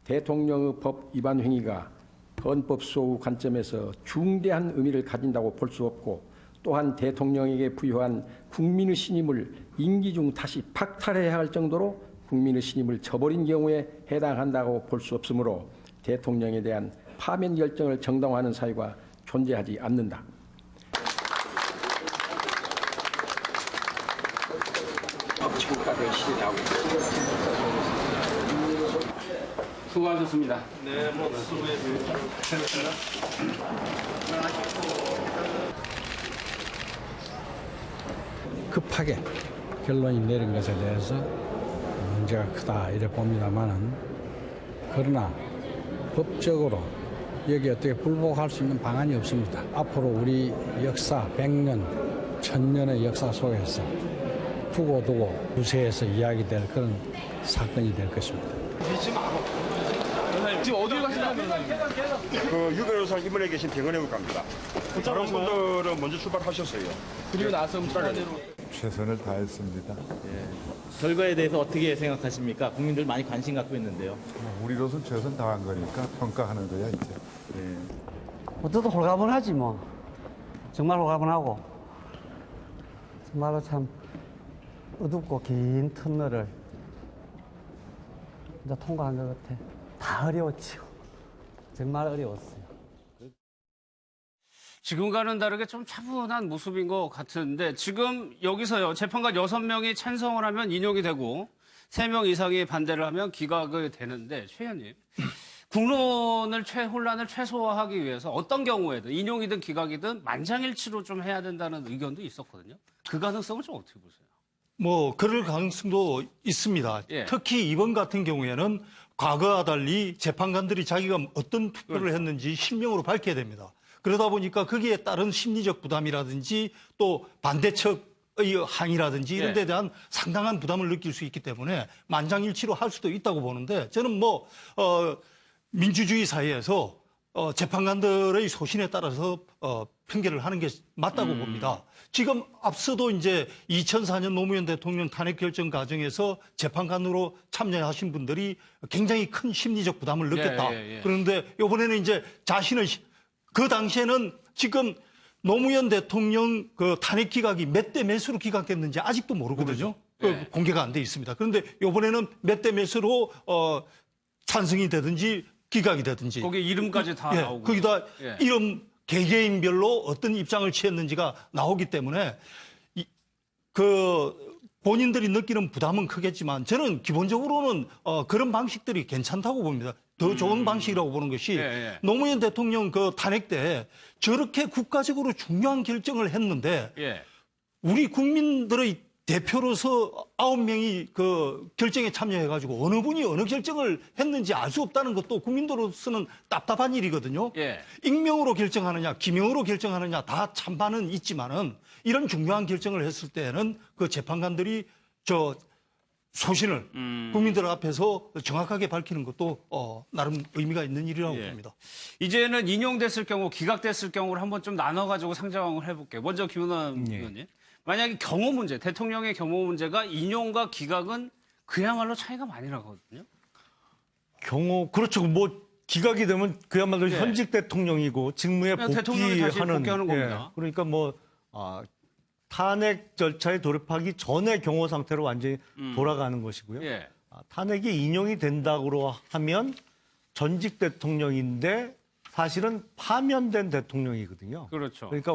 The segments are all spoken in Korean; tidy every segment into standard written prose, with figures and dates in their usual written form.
대통령의 법 위반 행위가 헌법소우 관점에서 중대한 의미를 가진다고 볼 수 없고, 또한 대통령에게 부여한 국민의 신임을 임기 중 다시 박탈해야 할 정도로 국민의 신임을 저버린 경우에 해당한다고 볼 수 없으므로 대통령에 대한 파면 결정을 정당화하는 사유가 존재하지 않는다. 수고하셨습니다. 네, 수고했습니다. 급하게 결론이 내린 것에 대해서 문제가 크다 이래 봅니다만은, 그러나 법적으로 여기 어떻게 불복할 수 있는 방안이 없습니다. 앞으로 우리 역사 100년, 1000년의 역사 속에서 두고두고 부세에서 이야기될 그런 사건이 될 것입니다. 지금 어디로 가시나요? 그 유교로서 입원해 계신 병원에 갑니다. 다른 분들은 먼저 출발하셨어요. 그리고 나서 차례로 최선을 다했습니다. 결과에 대해서 어떻게 생각하십니까? 국민들 많이 관심 갖고 있는데요. 우리로서는 최선 다한 거니까 평가하는 거야 이제. 어쩌도 홀가분하지 뭐. 정말 홀가분하고 정말로 참 어둡고 긴 터널을 이제 통과한 것 같아. 다 어려웠지요. 정말 어려웠어요. 지금과는 다르게 좀 차분한 모습인 것 같은데, 지금 여기서요, 재판관 6명이 찬성을 하면 인용이 되고 3명 이상이 반대를 하면 기각이 되는데, 최 의원님, 혼란을 최소화하기 위해서 어떤 경우에든 인용이든 기각이든 만장일치로 좀 해야 된다는 의견도 있었거든요. 그 가능성을 좀 어떻게 보세요? 뭐 그럴 가능성도 있습니다. 예. 특히 이번 같은 경우에는 과거와 달리 재판관들이 자기가 어떤 투표를 했는지 실명으로 밝혀야 됩니다. 그러다 보니까 거기에 따른 심리적 부담이라든지 또 반대측의 항의라든지 이런 데 대한 상당한 부담을 느낄 수 있기 때문에 만장일치로 할 수도 있다고 보는데, 저는 민주주의 사회에서 재판관들의 소신에 따라서 판결을 하는 게 맞다고 봅니다. 지금 앞서도 이제 2004년 노무현 대통령 탄핵 결정 과정에서 재판관으로 참여하신 분들이 굉장히 큰 심리적 부담을 느꼈다. 그런데 이번에는 이제 자신은 그 당시에는 지금 노무현 대통령 그 탄핵 기각이 몇 대 몇으로 기각됐는지 아직도 모르거든요. 공개가 안 돼 있습니다. 그런데 이번에는 몇 대 몇으로 찬성이 되든지 기각이 되든지. 거기에 이름까지 다 나오고. 거기다 이름 개개인별로 어떤 입장을 취했는지가 나오기 때문에 본인들이 느끼는 부담은 크겠지만, 저는 기본적으로는 그런 방식들이 괜찮다고 봅니다. 더 좋은 방식이라고 보는 것이, 노무현 대통령 그 탄핵 때 저렇게 국가적으로 중요한 결정을 했는데 우리 국민들의 대표로서 9명이 그 결정에 참여해가지고 어느 분이 어느 결정을 했는지 알 수 없다는 것도 국민들로서는 답답한 일이거든요. 익명으로 결정하느냐, 기명으로 결정하느냐 다 찬반은 있지만은, 이런 중요한 결정을 했을 때는 그 재판관들이 소신을 국민들 앞에서 정확하게 밝히는 것도 나름 의미가 있는 일이라고 봅니다. 이제는 인용됐을 경우, 기각됐을 경우를 한번 좀 나눠가지고 상정을 해볼게요. 먼저 김은환 의원님. 만약에 경호 문제, 대통령의 경호 문제가 인용과 기각은 그야말로 차이가 많이 나거든요. 그렇죠. 기각이 되면 그야말로 현직 대통령이고 직무에 대통령이 다시 복귀하는 겁니다. 그러니까 탄핵 절차에 돌입하기 전에 경호 상태로 완전히 돌아가는 것이고요. 탄핵이 인용이 된다고 하면 전직 대통령인데 사실은 파면된 대통령이거든요. 그렇죠. 그러니까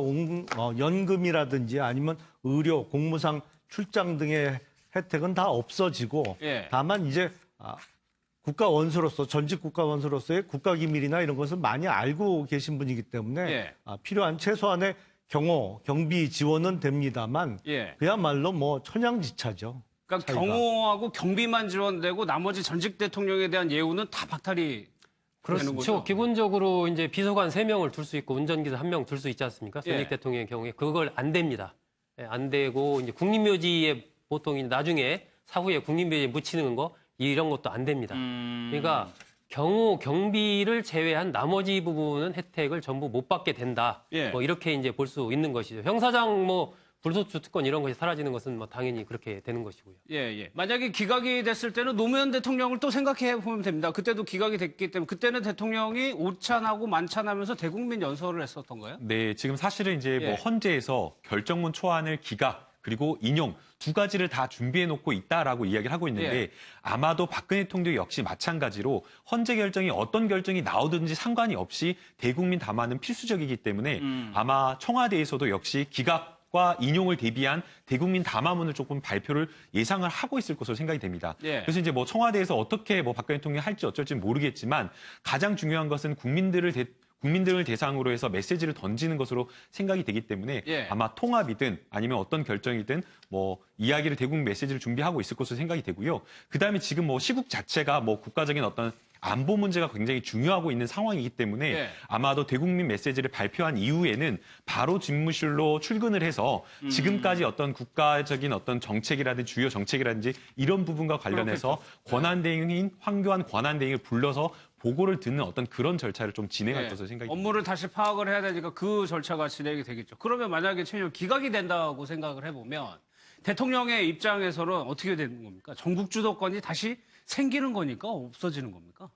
연금이라든지 아니면 의료, 공무상 출장 등의 혜택은 다 없어지고, 다만 이제 국가 원수로서, 전직 국가 원수로서의 국가기밀이나 이런 것을 많이 알고 계신 분이기 때문에 필요한 최소한의 경호, 경비 지원은 됩니다만 그야말로 천양지차죠. 그러니까 차이가. 경호하고 경비만 지원되고 나머지 전직 대통령에 대한 예우는 다 박탈이 되는 거죠. 기본적으로 이제 비서관 3명을 둘 수 있고 운전기사 1명 둘 수 있지 않습니까? 전직 대통령의 경우에 그걸 안 됩니다. 안 되고 이제 국립묘지에 보통 나중에 사후에 국립묘지에 묻히는 거 이런 것도 안 됩니다. 그러니까 경호, 경비를 제외한 나머지 부분은 혜택을 전부 못 받게 된다. 이렇게 이제 볼 수 있는 것이죠. 형사상 불소추 특권 이런 것이 사라지는 것은 뭐 당연히 그렇게 되는 것이고요. 예. 만약에 기각이 됐을 때는 노무현 대통령을 또 생각해 보면 됩니다. 그때도 기각이 됐기 때문에 그때는 대통령이 오찬하고 만찬하면서 대국민 연설을 했었던가요? 네, 지금 사실은 이제 뭐 헌재에서 결정문 초안을 기각 그리고 인용 두 가지를 다 준비해 놓고 있다라고 이야기를 하고 있는데 아마도 박근혜 대통령 역시 마찬가지로 헌재 결정이 어떤 결정이 나오든지 상관이 없이 대국민 담화는 필수적이기 때문에 아마 청와대에서도 역시 기각과 인용을 대비한 대국민 담화문을 조금 발표를 예상을 하고 있을 것으로 생각이 됩니다. 그래서 이제 뭐 청와대에서 어떻게 뭐 박근혜 대통령이 할지 어쩔지는 모르겠지만 가장 중요한 것은 국민들을 대상으로 해서 메시지를 던지는 것으로 생각이 되기 때문에 아마 통합이든 아니면 어떤 결정이든 뭐 이야기를 대국민 메시지를 준비하고 있을 것으로 생각이 되고요. 그다음에 지금 뭐 시국 자체가 뭐 국가적인 어떤 안보 문제가 굉장히 중요하고 있는 상황이기 때문에 아마도 대국민 메시지를 발표한 이후에는 바로 집무실로 출근을 해서 지금까지 어떤 국가적인 어떤 정책이라든지 주요 정책이라든지 이런 부분과 관련해서 권한대행인 황교안 권한대행을 불러서 보고를 듣는 어떤 그런 절차를 좀 진행할 것으로 생각이 듭니다. 업무를 다시 파악을 해야 되니까 그 절차가 진행이 되겠죠. 그러면 만약에 최종 기각이 된다고 생각을 해보면 대통령의 입장에서는 어떻게 되는 겁니까? 전국 주도권이 다시 생기는 거니까 없어지는 겁니까?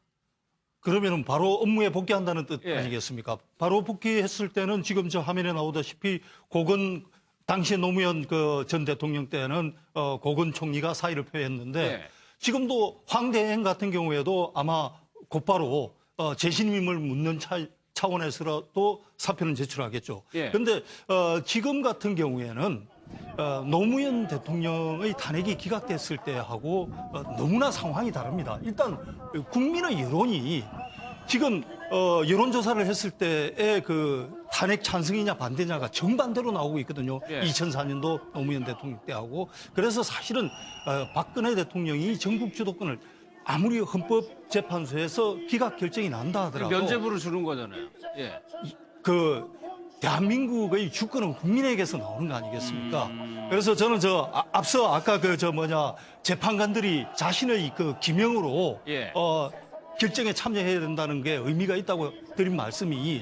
그러면은 바로 업무에 복귀한다는 뜻 아니겠습니까? 바로 복귀했을 때는 지금 저 화면에 나오다시피 고건 당시 노무현 그 전 대통령 때는 고건 총리가 사의를 표했는데 지금도 황대행 같은 경우에도 아마 곧바로 재신임을 묻는 차원에서라도 사표는 제출하겠죠. 그런데 지금 같은 경우에는 노무현 대통령의 탄핵이 기각됐을 때하고 너무나 상황이 다릅니다. 일단 국민의 여론이 지금 여론조사를 했을 때의 그 탄핵 찬성이냐 반대냐가 정반대로 나오고 있거든요. 2004년도 노무현 대통령 때하고. 그래서 사실은 박근혜 대통령이 전국 주도권을 아무리 헌법재판소에서 기각 결정이 난다 하더라도 면죄부를 주는 거잖아요. 그 대한민국의 주권은 국민에게서 나오는 거 아니겠습니까? 그래서 저는 앞서 아까 재판관들이 자신의 그 기명으로 결정에 참여해야 된다는 게 의미가 있다고 드린 말씀이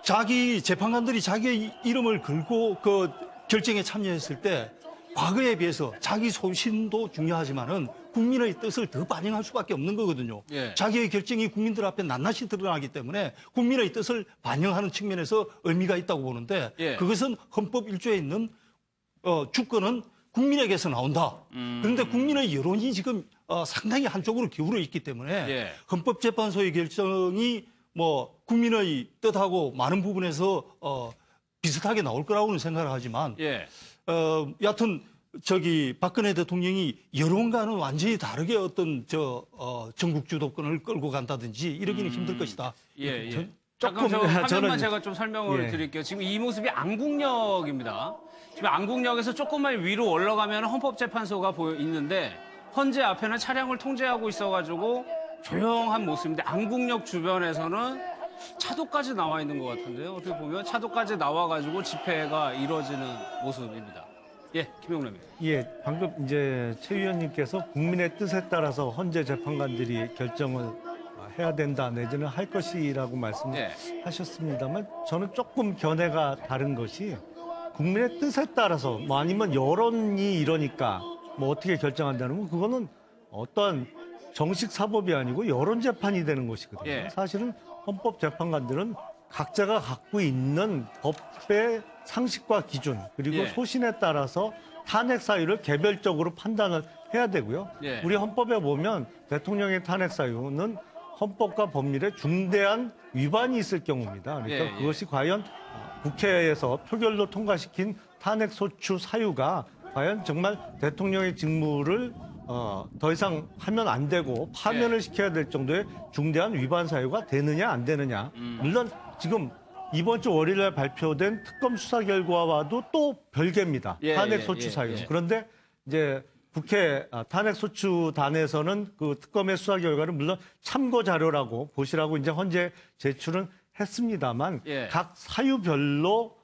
자기 재판관들이 자기의 이름을 걸고 그 결정에 참여했을 때 과거에 비해서 자기 소신도 중요하지만은 국민의 뜻을 더 반영할 수밖에 없는 거거든요. 자기의 결정이 국민들 앞에 낱낱이 드러나기 때문에 국민의 뜻을 반영하는 측면에서 의미가 있다고 보는데 그것은 헌법 1조에 있는 주권은 국민에게서 나온다. 그런데 국민의 여론이 지금 상당히 한쪽으로 기울어 있기 때문에 헌법재판소의 결정이 뭐 국민의 뜻하고 많은 부분에서 비슷하게 나올 거라고는 생각을 하지만 여하튼 박근혜 대통령이 여론과는 완전히 다르게 어떤 전국 주도권을 끌고 간다든지 이러기는 힘들 것이다. 잠깐 화면만 제가 좀 설명을 드릴게요. 지금 이 모습이 안국역입니다. 지금 안국역에서 조금만 위로 올라가면 헌법재판소가 있는데 헌재 앞에는 차량을 통제하고 있어가지고 조용한 모습인데 안국역 주변에서는 차도까지 나와 있는 것 같은데요. 어떻게 보면 차도까지 나와가지고 집회가 이루어지는 모습입니다. 김용남입니다. 방금 이제 최 위원님께서 국민의 뜻에 따라서 헌재 재판관들이 결정을 해야 된다 내지는 할 것이라고 말씀하셨습니다만 저는 조금 견해가 다른 것이 국민의 뜻에 따라서 뭐 아니면 여론이 이러니까 뭐 어떻게 결정한다는 건 그거는 어떤 정식 사법이 아니고 여론 재판이 되는 것이거든요. 사실은 헌법 재판관들은 각자가 갖고 있는 법의 상식과 기준 그리고 소신에 따라서 탄핵 사유를 개별적으로 판단을 해야 되고요. 우리 헌법에 보면 대통령의 탄핵 사유는 헌법과 법률에 중대한 위반이 있을 경우입니다. 그러니까 그것이 과연 국회에서 표결로 통과시킨 탄핵 소추 사유가 과연 정말 대통령의 직무를 더 이상 하면 안 되고 파면을 시켜야 될 정도의 중대한 위반 사유가 되느냐 안 되느냐. 물론 지금 이번 주 월요일에 발표된 특검 수사 결과와도 또 별개입니다. 탄핵 소추 사유. 그런데 이제 국회 탄핵소추단에서는 그 특검의 수사 결과를 물론 참고 자료라고 보시라고 이제 헌재 제출은 했습니다만 각 사유별로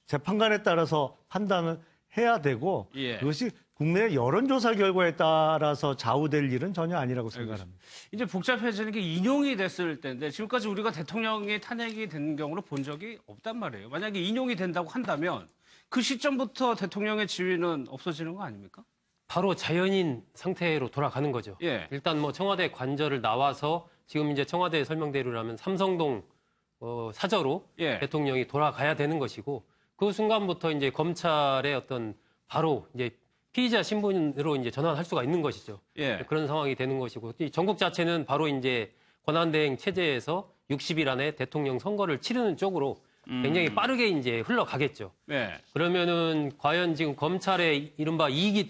재판관에 따라서 판단을 해야 되고 그것이 국내의 여론조사 결과에 따라서 좌우될 일은 전혀 아니라고 생각합니다. 이제 복잡해지는 게 인용이 됐을 때인데 지금까지 우리가 대통령이 탄핵이 된 경우를 본 적이 없단 말이에요. 만약에 인용이 된다고 한다면 그 시점부터 대통령의 지위는 없어지는 거 아닙니까? 바로 자연인 상태로 돌아가는 거죠. 예. 일단 뭐 청와대 관저를 나와서 지금 이제 청와대 설명대로라면 삼성동 사저로 예. 대통령이 돌아가야 되는 것이고 그 순간부터 이제 검찰의 어떤 바로 이제 피의자 신분으로 이제 전환할 수가 있는 것이죠. 예. 그런 상황이 되는 것이고 이 전국 자체는 바로 이제 권한대행 체제에서 60일 안에 대통령 선거를 치르는 쪽으로 굉장히 빠르게 이제 흘러가겠죠. 네. 그러면은 과연 지금 검찰의 이른바 2기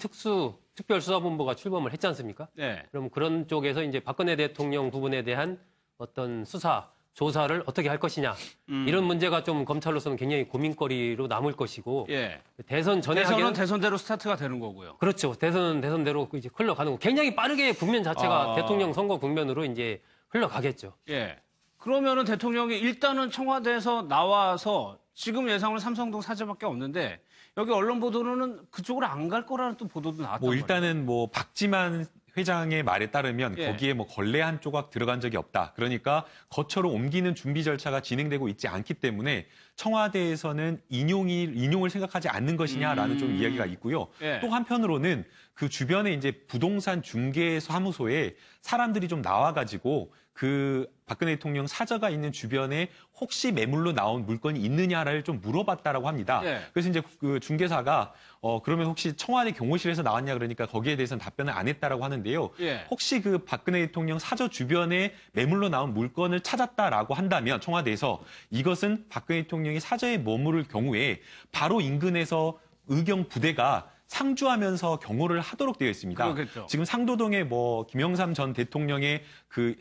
특별수사본부가 출범을 했지 않습니까? 네. 그럼 그런 쪽에서 이제 박근혜 대통령 부분에 대한 어떤 수사, 조사를 어떻게 할 것이냐. 이런 문제가 좀 검찰로서는 굉장히 고민거리로 남을 것이고. 예. 대선 전에 대선은 대선대로 스타트가 되는 거고요. 그렇죠. 대선은 대선대로 이제 흘러가는 거. 굉장히 빠르게 국면 자체가 대통령 선거 국면으로 이제 흘러가겠죠. 예. 그러면은 대통령이 일단은 청와대에서 나와서 지금 예상은 삼성동 사저밖에 없는데 여기 언론 보도로는 그쪽으로 안 갈 거라는 또 보도도 나왔단 뭐 말이에요. 일단은 뭐 박지만 회장의 말에 따르면 예. 거기에 뭐 걸레 한 조각 들어간 적이 없다. 그러니까 거처로 옮기는 준비 절차가 진행되고 있지 않기 때문에 청와대에서는 인용을 생각하지 않는 것이냐라는 좀 이야기가 있고요. 예. 또 한편으로는 그 주변에 이제 부동산 중개 사무소에 사람들이 좀 나와가지고 그 박근혜 대통령 사저가 있는 주변에 혹시 매물로 나온 물건이 있느냐를 좀 물어봤다라고 합니다. 예. 그래서 이제 그 중개사가 그러면 혹시 청와대 경호실에서 나왔냐 그러니까 거기에 대해서는 답변을 안 했다라고 하는데요. 예. 혹시 그 박근혜 대통령 사저 주변에 매물로 나온 물건을 찾았다라고 한다면 청와대에서 이것은 박근혜 대통령이 사저에 머무를 경우에 바로 인근에서 의경 부대가 상주하면서 경호를 하도록 되어 있습니다. 그렇겠죠. 지금 상도동에 뭐 김영삼 전 대통령의 그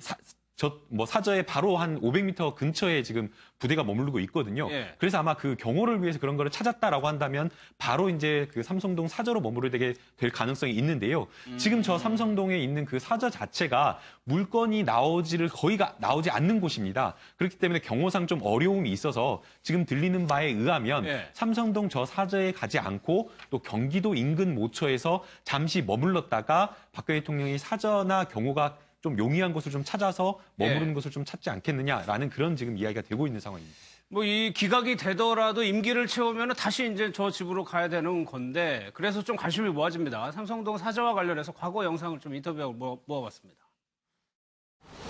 사저에 바로 한 500m 근처에 지금 부대가 머무르고 있거든요. 예. 그래서 아마 그 경호를 위해서 그런 거를 찾았다라고 한다면 바로 이제 그 삼성동 사저로 머무르게 될 가능성이 있는데요. 지금 저 삼성동에 있는 그 사저 자체가 물건이 나오지 않는 곳입니다. 그렇기 때문에 경호상 좀 어려움이 있어서 지금 들리는 바에 의하면 예. 삼성동 저 사저에 가지 않고 또 경기도 인근 모처에서 잠시 머물렀다가 박근혜 대통령이 사저나 경호가 좀 용이한 곳을 좀 찾아서 머무르는 곳을 좀 찾지 않겠느냐라는 그런 지금 이야기가 되고 있는 상황입니다. 뭐 이 기각이 되더라도 임기를 채우면 다시 이제 저 집으로 가야 되는 건데 그래서 좀 관심이 모아집니다. 삼성동 사저와 관련해서 과거 영상을 좀 인터뷰하고 모아봤습니다.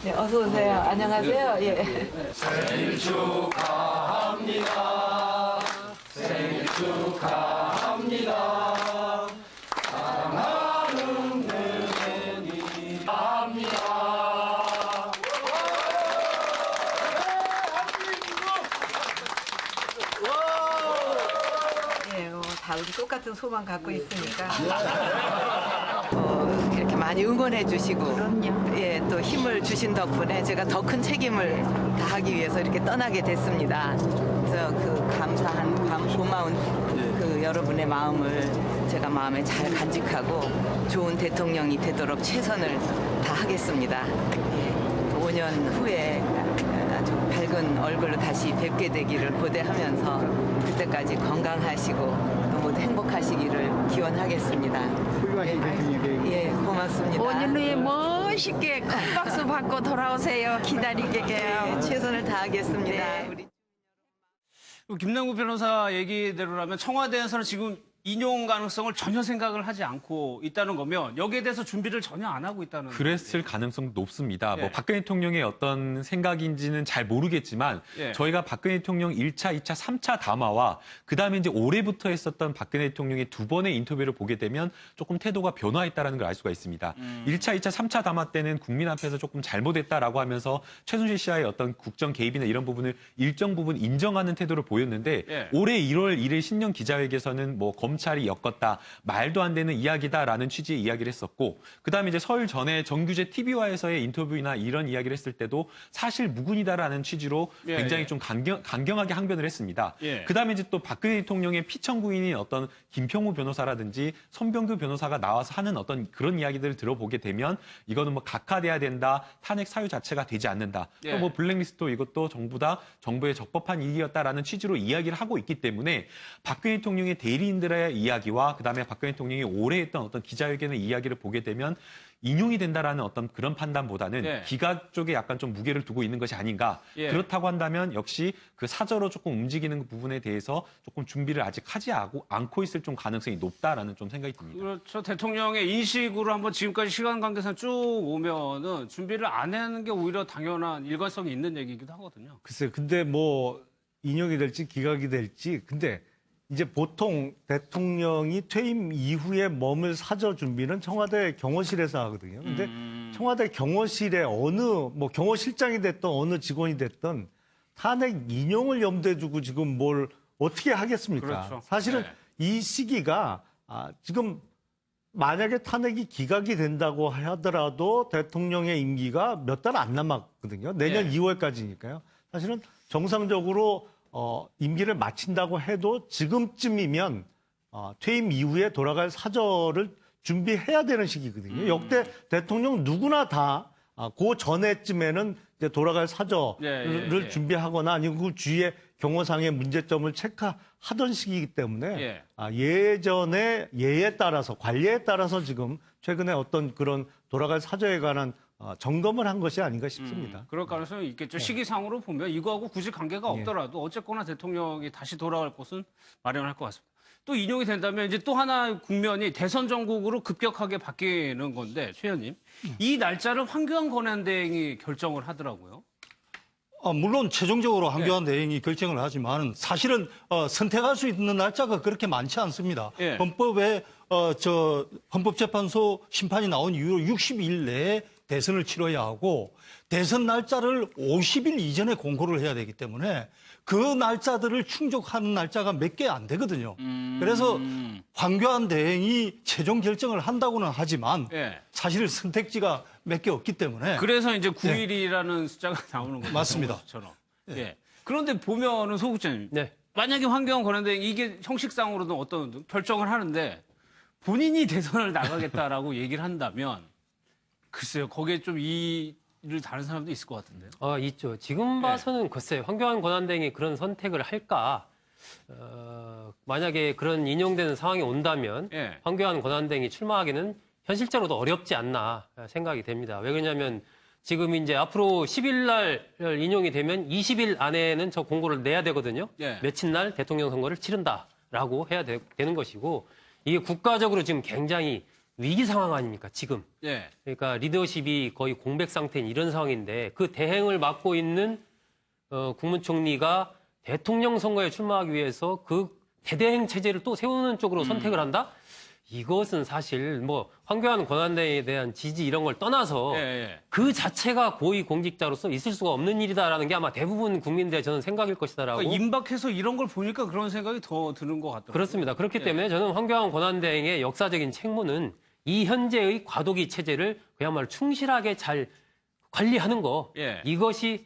네, 어서 오세요. 안녕하세요. 예. 생일 축하합니다. 생일 축하합니다. 사랑하는 은혜니 합니다. 예, 다 우리 똑같은 소망 갖고 있으니까 이렇게 많이 응원해 주시고 예, 또 힘을 주신 덕분에 제가 더 큰 책임을 다하기 위해서 이렇게 떠나게 됐습니다. 그래서 그 감사한 고마운 그 여러분의 마음을 제가 마음에 잘 간직하고 좋은 대통령이 되도록 최선을 다하겠습니다. 예, 5년 후에 아주 밝은 얼굴로 다시 뵙게 되기를 고대하면서 그때까지 건강하시고 또 모두 행복하시기를 기원하겠습니다. 훌륭하신 대통령에게 예, 고맙습니다. 5년 후에 멋있게 큰 박수 받고 돌아오세요. 기다릴게요. 네, 최선을 다하겠습니다. 네. 우리 김남국 변호사 얘기대로라면 청와대에서는 지금 인용 가능성을 전혀 생각을 하지 않고 있다는 거면 여기에 대해서 준비를 전혀 안 하고 있다는 그랬을 가능성도 높습니다. 예. 뭐 박근혜 대통령의 어떤 생각인지는 잘 모르겠지만 예. 저희가 박근혜 대통령 1차, 2차, 3차 담화와 그다음에 이제 올해부터 했었던 박근혜 대통령의 두 번의 인터뷰를 보게 되면 조금 태도가 변화했다는 걸 알 수가 있습니다. 1차, 2차, 3차 담화 때는 국민 앞에서 조금 잘못했다라고 하면서 최순실 씨와의 어떤 국정 개입이나 이런 부분을 일정 부분 인정하는 태도를 보였는데 예. 올해 1월 1일 신년 기자회견에서는 뭐 검찰이 엮었다, 말도 안 되는 이야기다라는 취지의 이야기를 했었고 그다음에 이제 설 전에 정규제 TV와에서의 인터뷰나 이런 이야기를 했을 때도 사실 무근이다라는 취지로 예, 굉장히 예. 좀 강경하게 항변을 했습니다. 예. 그다음에 이제 또 박근혜 대통령의 피청구인인 어떤 김평우 변호사라든지 손병규 변호사가 나와서 하는 어떤 그런 이야기들을 들어보게 되면 이거는 뭐 각하돼야 된다, 탄핵 사유 자체가 되지 않는다, 예. 또 뭐 블랙리스트 이것도 정부의 적법한 일이었다라는 취지로 이야기를 하고 있기 때문에 박근혜 대통령의 대리인들의 사저의 이야기와 그다음에 박근혜 대통령이 오래 했던 어떤 기자회견의 이야기를 보게 되면 인용이 된다라는 어떤 그런 판단보다는 예. 기각 쪽에 약간 좀 무게를 두고 있는 것이 아닌가. 예. 그렇다고 한다면 역시 그 사저로 조금 움직이는 부분에 대해서 조금 준비를 아직 하지 않고 있을 좀 가능성이 높다라는 좀 생각이 듭니다. 그렇죠. 대통령의 인식으로 한번 지금까지 시간 관계상 쭉 오면은 준비를 안 하는 게 오히려 당연한 일관성이 있는 얘기이기도 하거든요. 글쎄요. 근데 뭐 인용이 될지 기각이 될지 근데 이제 보통 대통령이 퇴임 이후에 머물 사저 준비는 청와대 경호실에서 하거든요. 근데 청와대 경호실에 어느 뭐 경호실장이 됐든 어느 직원이 됐든 탄핵 인용을 염두에 두고 지금 뭘 어떻게 하겠습니까? 그렇죠. 사실은 네. 이 시기가 지금 만약에 탄핵이 기각이 된다고 하더라도 대통령의 임기가 몇 달 안 남았거든요. 내년 2월까지니까요. 사실은 정상적으로 임기를 마친다고 해도 지금쯤이면 퇴임 이후에 돌아갈 사저를 준비해야 되는 시기거든요. 역대 대통령 누구나 다 그 전에쯤에는 이제 돌아갈 사저를 준비하거나 아니면 그 주위에 경호상의 문제점을 체크하던 시기이기 때문에 예전에 예에 따라서 관리에 따라서 지금 최근에 어떤 그런 돌아갈 사저에 관한 점검을 한 것이 아닌가 싶습니다. 그럴 가능성이 있겠죠. 시기상으로 보면 이거하고 굳이 관계가 없더라도 어쨌거나 대통령이 다시 돌아갈 곳은 마련할 것 같습니다. 또 인용이 된다면 이제 또 하나 국면이 대선 전국으로 급격하게 바뀌는 건데 최 의원님 이 날짜를 황교안 권한대행이 결정을 하더라고요. 물론 최종적으로 황교안 대행이 결정을 하지만 사실은 선택할 수 있는 날짜가 그렇게 많지 않습니다. 헌법에 헌법재판소 심판이 나온 이후로 60일 내에 대선을 치러야 하고 대선 날짜를 50일 이전에 공고를 해야 되기 때문에 그 날짜들을 충족하는 날짜가 몇 개 안 되거든요. 그래서 황교안 대행이 최종 결정을 한다고는 하지만 사실 선택지가 몇 개 없기 때문에 그래서 이제 9일이라는 숫자가 나오는 거죠. 맞습니다. 그런데 보면은 소 국장님 만약에 황교안 권한대행이 이게 형식상으로는 어떤 결정을 하는데 본인이 대선을 나가겠다라고 얘기를 한다면 글쎄요, 거기에 좀 이를 다른 사람도 있을 것 같은데요. 있죠. 지금 봐서는 글쎄요, 황교안 권한대행이 그런 선택을 할까? 만약에 그런 인용되는 상황이 온다면 황교안 권한대행이 출마하기는 현실적으로도 어렵지 않나 생각이 됩니다. 왜 그러냐면 지금 이제 앞으로 10일 날 인용이 되면 20일 안에는 저 공고를 내야 되거든요. 며칠 날 대통령 선거를 치른다라고 해야 되는 것이고 이게 국가적으로 지금 굉장히 위기 상황 아닙니까, 지금. 그러니까 리더십이 거의 공백 상태인 이런 상황인데 그 대행을 맡고 있는 국무총리가 대통령 선거에 출마하기 위해서 그 대대행 체제를 또 세우는 쪽으로 선택을 한다? 이것은 사실 뭐 황교안 권한대행에 대한 지지 이런 걸 떠나서 그 자체가 고위공직자로서 있을 수가 없는 일이다라는 게 아마 대부분 국민들의 저는 생각일 것이다라고. 그러니까 임박해서 이런 걸 보니까 그런 생각이 더 드는 것 같더라고요. 그렇습니다. 그렇기 때문에 저는 황교안 권한대행의 역사적인 책무는 이 현재의 과도기 체제를 그야말로 충실하게 잘 관리하는 거 이것이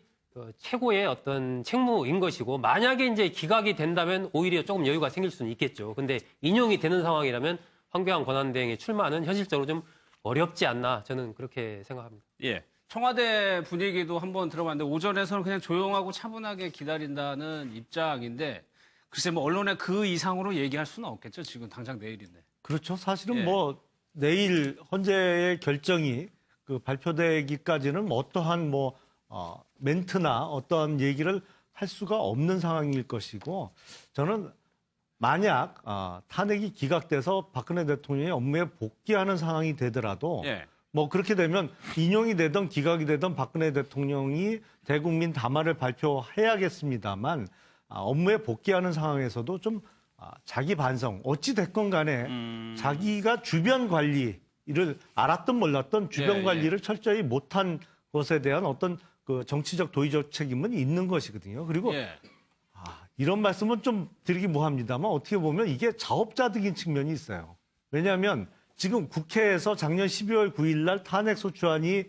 최고의 어떤 책무인 것이고 만약에 이제 기각이 된다면 오히려 조금 여유가 생길 수는 있겠죠. 근데 인용이 되는 상황이라면 황교안 권한대행의 출마는 현실적으로 좀 어렵지 않나 저는 그렇게 생각합니다. 청와대 분위기도 한번 들어봤는데 오전에서는 그냥 조용하고 차분하게 기다린다는 입장인데 글쎄 뭐 언론에 그 이상으로 얘기할 수는 없겠죠. 지금 당장 내일인데. 그렇죠. 사실은 뭐 내일 헌재의 결정이 그 발표되기까지는 뭐 어떠한 멘트나 어떠한 얘기를 할 수가 없는 상황일 것이고 저는 만약 탄핵이 기각돼서 박근혜 대통령이 업무에 복귀하는 상황이 되더라도 뭐 그렇게 되면 인용이 되든 기각이 되든 박근혜 대통령이 대국민 담화를 발표해야겠습니다만 업무에 복귀하는 상황에서도 좀 자기 반성, 어찌 됐건 간에 자기가 주변 관리를 알았든 몰랐든 주변 관리를 철저히 못한 것에 대한 어떤 그 정치적 도의적 책임은 있는 것이거든요. 그리고 이런 말씀은 좀 드리기 뭐합니다만 어떻게 보면 이게 자업자득인 측면이 있어요. 왜냐하면 지금 국회에서 작년 12월 9일 날 탄핵소추안이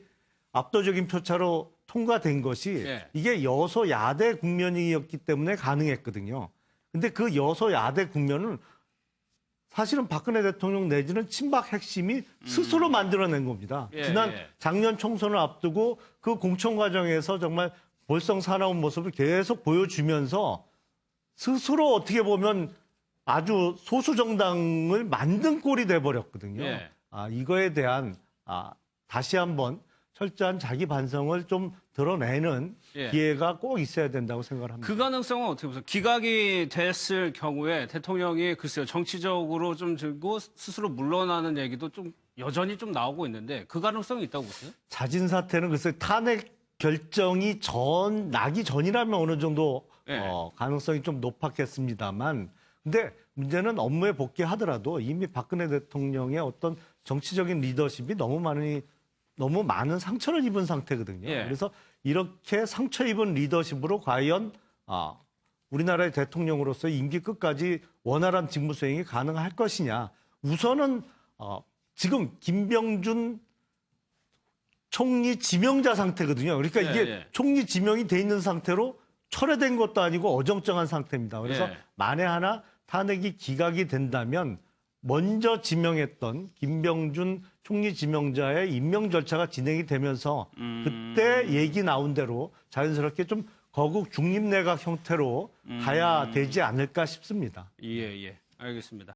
압도적인 표차로 통과된 것이 이게 여소야대 국면이었기 때문에 가능했거든요. 근데 그 여소야대 국면은 사실은 박근혜 대통령 내지는 친박 핵심이 스스로 만들어낸 겁니다. 작년 총선을 앞두고 그 공천 과정에서 정말 볼썽사나운 모습을 계속 보여주면서 스스로 어떻게 보면 아주 소수 정당을 만든 꼴이 돼버렸거든요. 예. 이거에 대한 다시 한번 철저한 자기 반성을 좀 드러내는 예. 기회가 꼭 있어야 된다고 생각을 합니다. 그 가능성은 어떻게 보세요? 기각이 됐을 경우에 대통령이 글쎄요 정치적으로 좀 들고 스스로 물러나는 얘기도 좀 여전히 좀 나오고 있는데 그 가능성이 있다고 보세요? 자진 사퇴는 글쎄 탄핵 결정이 나기 전이라면 어느 정도 예. 가능성이 좀 높았겠습니다만, 근데 문제는 업무에 복귀하더라도 이미 박근혜 대통령의 어떤 정치적인 리더십이 너무 많은 상처를 입은 상태거든요. 예. 그래서 이렇게 상처 입은 리더십으로 과연 우리나라의 대통령으로서 임기 끝까지 원활한 직무 수행이 가능할 것이냐. 우선은 지금 김병준 총리 지명자 상태거든요. 그러니까 이게 총리 지명이 돼 있는 상태로 철회된 것도 아니고 어정쩡한 상태입니다. 그래서 만에 하나 탄핵이 기각이 된다면 먼저 지명했던 김병준 총리 지명자의 임명 절차가 진행이 되면서 그때 얘기 나온 대로 자연스럽게 좀 거국 중립내각 형태로 가야 되지 않을까 싶습니다. 예, 알겠습니다.